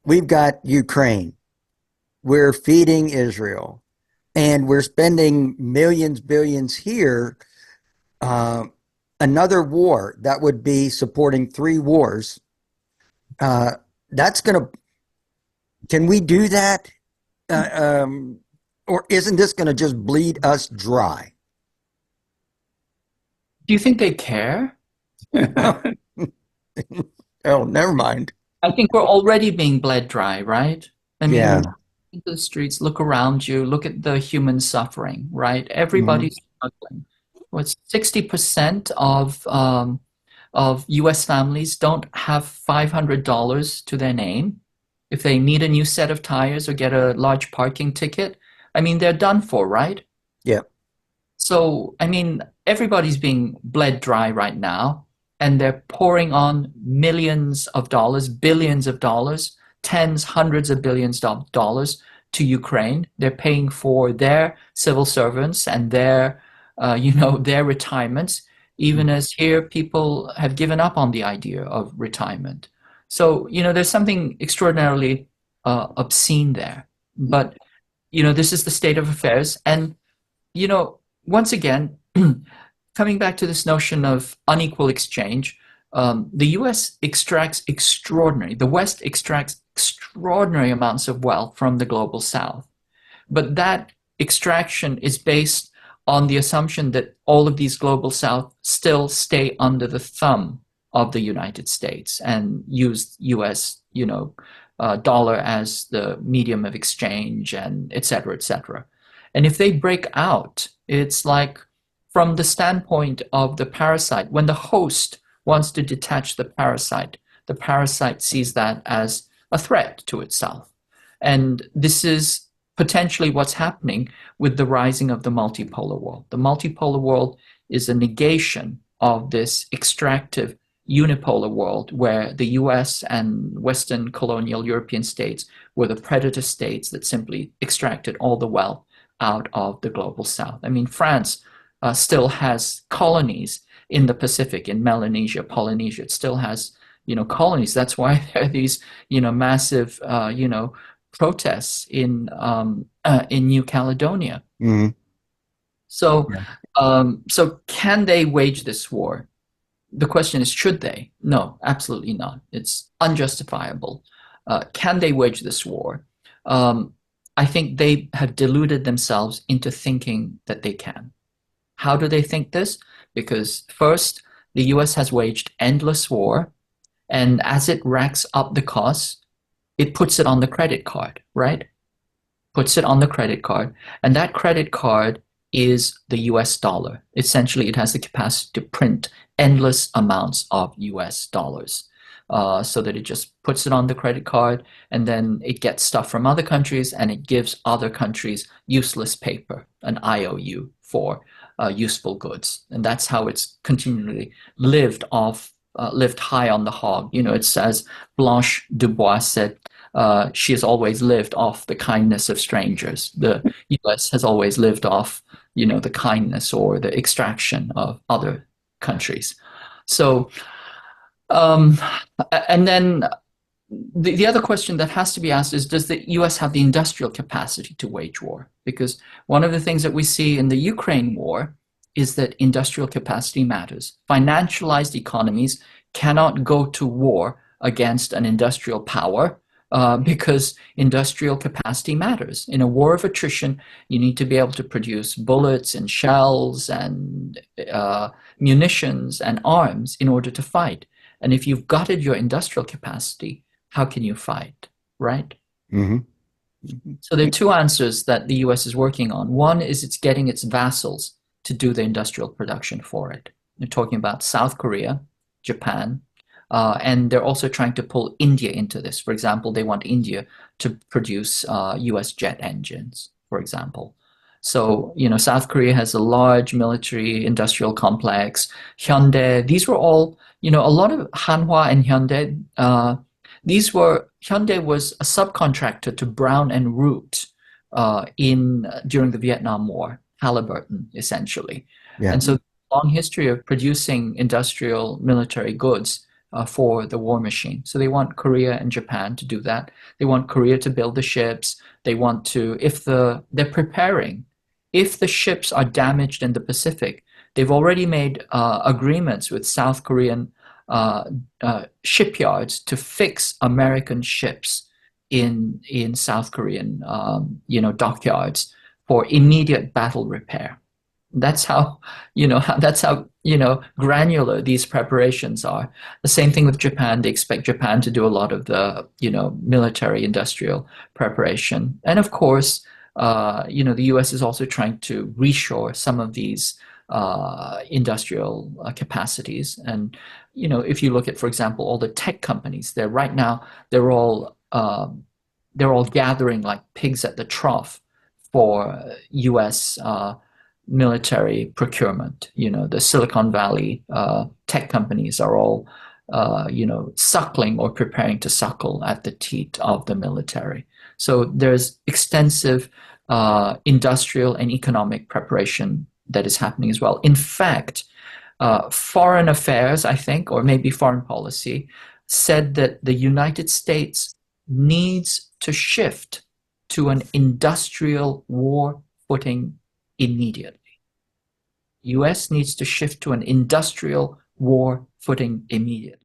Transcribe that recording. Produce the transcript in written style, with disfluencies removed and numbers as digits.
we've got Ukraine. We're feeding Israel, and we're spending millions, billions here. Uh, Another war that would be supporting three wars. Uh, that's going to, can we do that? Uh, um, or isn't this going to just bleed us dry? Do you think they care? Oh, never mind. I think we're already being bled dry, right? I Yeah. mean, into the streets, look around you, look at the human suffering, right? Mhm. Everybody's struggling. What's 60% of US families don't have $500 to their name. If they need a new set of tires or get a large parking ticket, I mean, they're done for, right? Yeah. So, I mean, everybody's being bled dry right now, and they're pouring on millions of dollars, billions of dollars, tens, hundreds of billions of dollars to Ukraine. They're paying for their civil servants and their retirements, even as here people have given up on the idea of retirement. So, there's something extraordinarily obscene there. But, this is the state of affairs. And once again, coming back to this notion of unequal exchange, the US the West extracts extraordinary amounts of wealth from the global South. But that extraction is based on the assumption that all of these global South still stay under the thumb of the United States and use US, dollar as the medium of exchange and et cetera, et cetera. And if they break out, it's like from the standpoint of the parasite, when the host wants to detach the parasite sees that as a threat to itself. And this is potentially what's happening with the rising of the multipolar world. The multipolar world is a negation of this extractive unipolar world where the US and Western colonial European states were the predator states that simply extracted all the wealth out of the global South. I mean, France still has colonies in the Pacific, in Melanesia, Polynesia. It still has, colonies. That's why there are these, massive, protests in New Caledonia. Mhm. So, Yeah. so can they wage this war? The question is, should they? No, absolutely not. It's unjustifiable. Can they wage this war? Um, I think they have deluded themselves into thinking that they can. How do they think this? Because first, the US has waged endless war, and as it racks up the costs, it puts it on the credit card, right? Puts it on the credit card, and that credit card is the US dollar. Essentially, it has the capacity to print endless amounts of US dollars. So that it just puts it on the credit card and then it gets stuff from other countries and it gives other countries useless paper, an IOU for useful goods. And that's how it's continually lived high on the hog. It's as Blanche Dubois said, she has always lived off the kindness of strangers. The US has always lived off, the kindness or the extraction of other countries. So, um, and then the other question that has to be asked is, does the US have the industrial capacity to wage war? Because one of the things that we see in the Ukraine war is that industrial capacity matters. Financialized economies cannot go to war against an industrial power because industrial capacity matters. In a war of attrition, you need to be able to produce bullets and shells and munitions and arms in order to fight. And if you've gutted your industrial capacity, how can you fight, right? Mhm. So there are two answers that the US is working on. One is it's getting its vassals to do the industrial production for it. They're talking about South Korea, Japan, and they're also trying to pull India into this. For example, they want India to produce US jet engines, for example. So, South Korea has a large military industrial complex. Hyundai, these were all, a lot of Hanwha and Hyundai, Hyundai was a subcontractor to Brown and Root in during the Vietnam War, Halliburton essentially, Yeah. and so long history of producing industrial military goods for the war machine. So they want Korea and Japan to do that. They want Korea to build the ships. They want to, they're preparing, if the ships are damaged in the Pacific, they've already made agreements with South Korean shipyards to fix American ships in South Korean dockyards for immediate battle repair. That's how, granular these preparations are. The same thing with Japan. They expect Japan to do a lot of the, military industrial preparation. And of course, the US is also trying to reshore some of these industrial capacities. And, if you look at, for example, all the tech companies, they're all gathering like pigs at the trough for US military procurement. The Silicon Valley tech companies are all, suckling or preparing to suckle at the teat of the military. So there's extensive industrial and economic preparation that is happening as well. In fact, foreign affairs, I think, or maybe foreign policy, said that the United States needs to shift to an industrial war footing immediately. US needs to shift to an industrial war footing immediately.